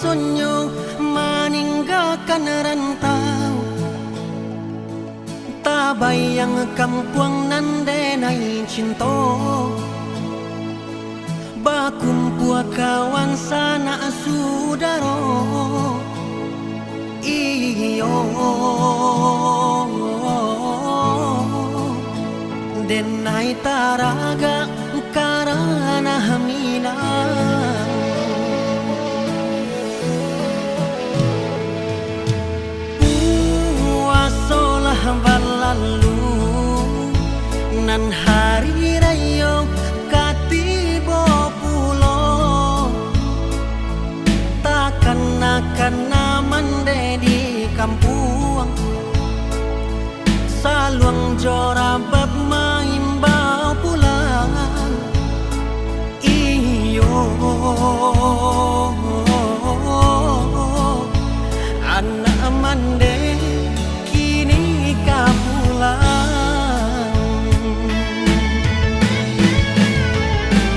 sunyo meninggalkan rantau, tak bayang kampung nan denai cinta, bakumpul kawan sana sudaro. Iyo denai taraga karana hamina, puasolah berlalu nan hari raya katibo pulo, takkan akan mande di kampung saluang jora bermain bau pulang. Iyo anak mande kini kapulang.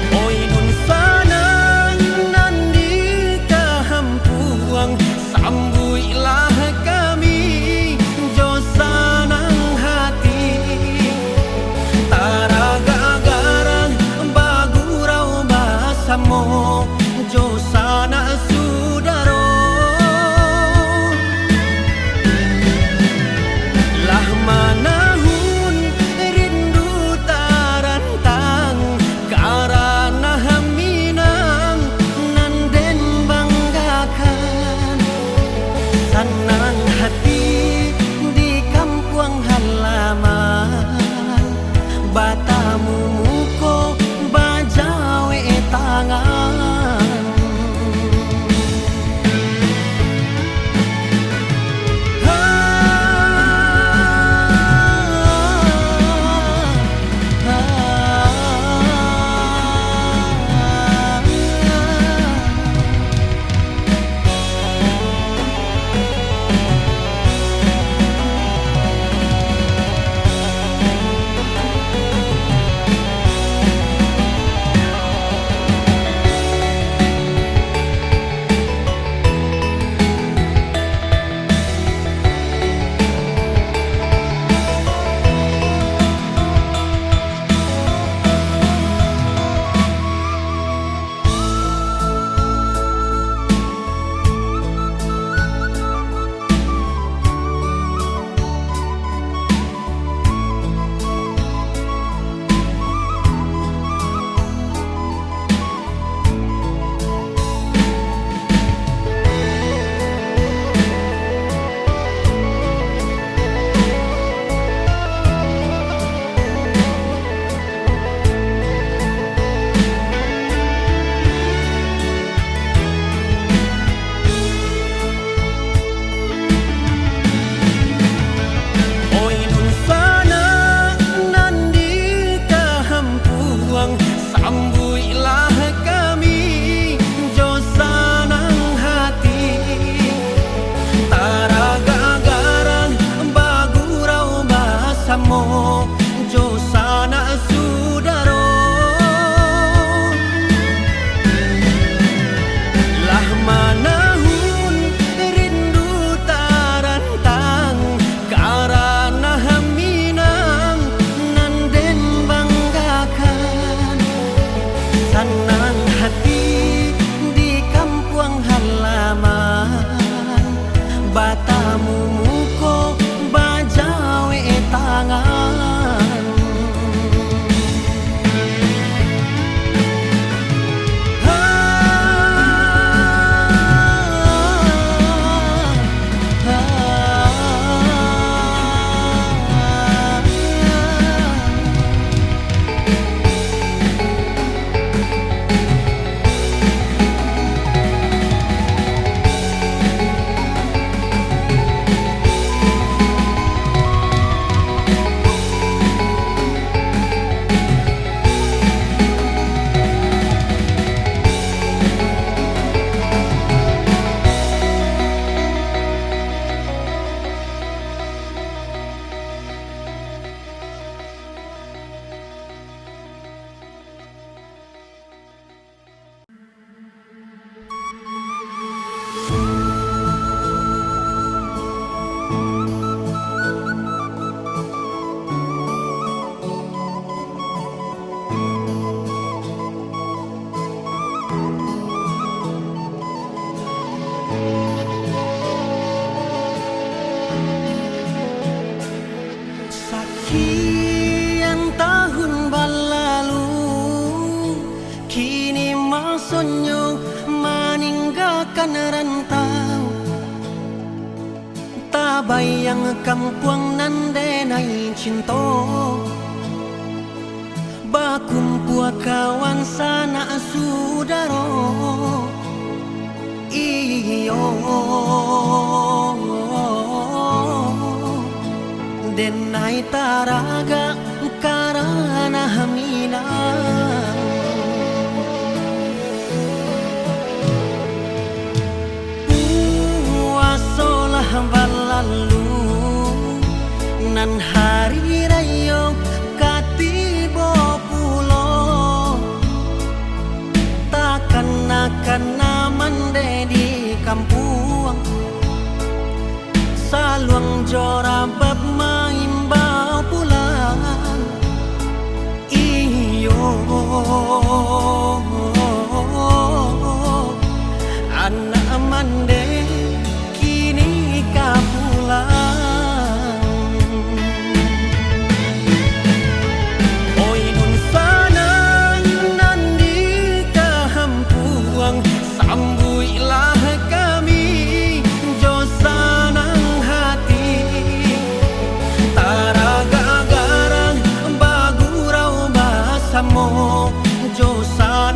Oi dun sana nandi kahampuang, sambuilah kami jo sanang hati, taraga garang bagurau basamo jo sana rantau, tak bayang kampung nan denai cinta. Bakumpul kawan sana sudara, iyo denai taraga karana hamina. Puasolah berlalu nan hari raya katibo pulo, takkan akan mande di kampung saluang jora bab maimbau pulang. Iyo anak mande kini ka pulang. Oi nun sana nandi kahampuang, sambuilah kami jo sanang hati. Taraga garang bagurau basamo jo sana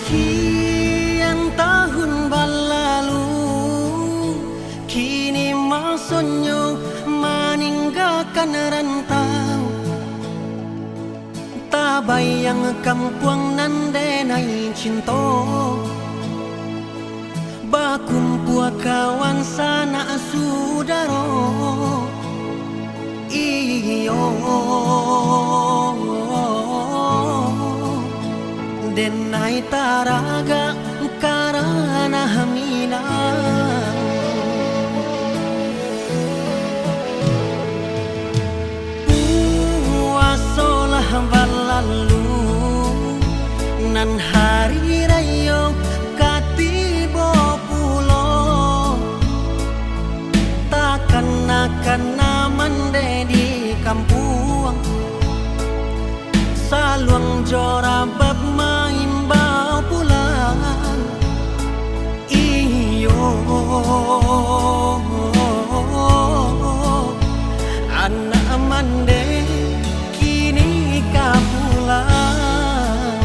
Sekian tahun berlalu, kini maksudnya meninggalkan rantau. Tak bayang kampung nan denai cinta, bakumpul kawan sana saudara. Iyo denai taraga karana hamina. Puasolah berlalu, nan hari raya katiba pulo. Takkan akan mande di kampung, saluang jora bab main bau pulang. Iyo anak mande kini ka pulang.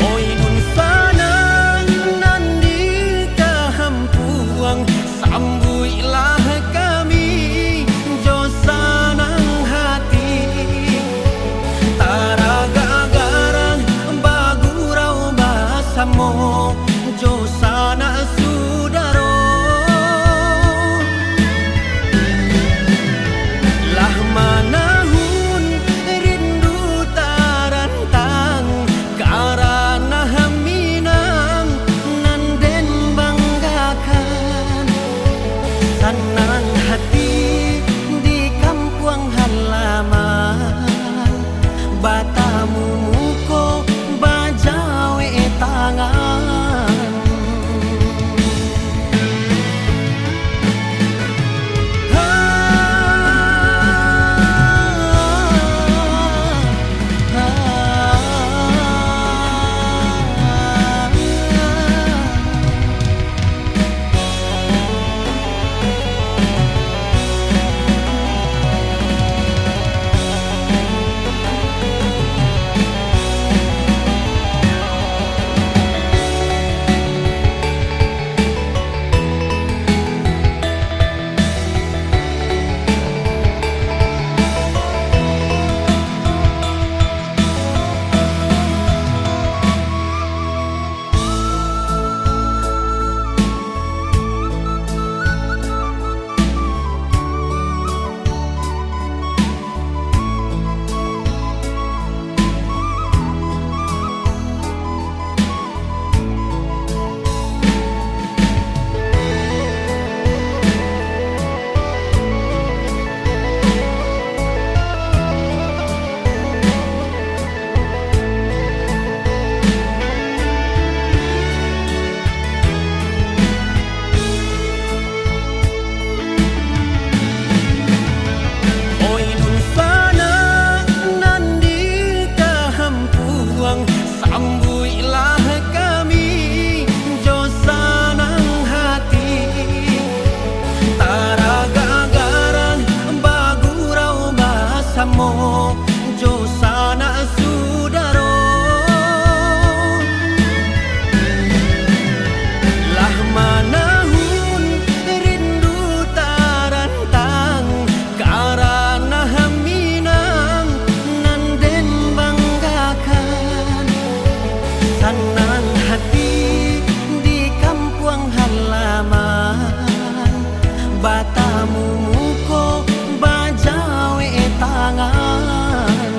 Oi dun sana nandi kahampuang, sambuilah kami jo sanang hati. Taraga garang bagurau basamo jo sana saudara. Lah manahun rindu tarantang karana haminang nan den banggakan. Senang hati di kampung halaman, batamu muko bajawe tangan. Sambuilah kami jo sanang hati. Taraga garang bagurau basamo jo sana saudara. Lah manahun rindu tarantang karana haminang nan den banggakan. Senang hati di kampung halaman, batamu muko bajawe tangan.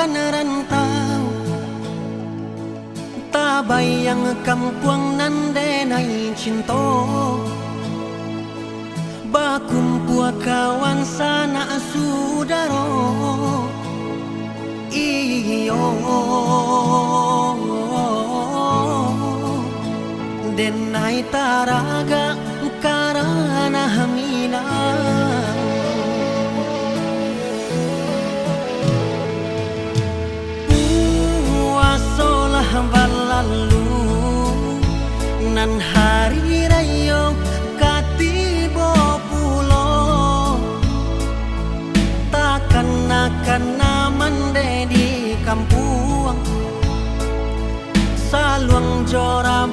bagaikan rantau, tak bayang kampung nan denai cinta. Bakumpul kawan sana sudara, iyo denai taraga karana hamina. Puasolah berlalu nan hari raya katibo pulo, takkan akan mande di kampung saluang jora.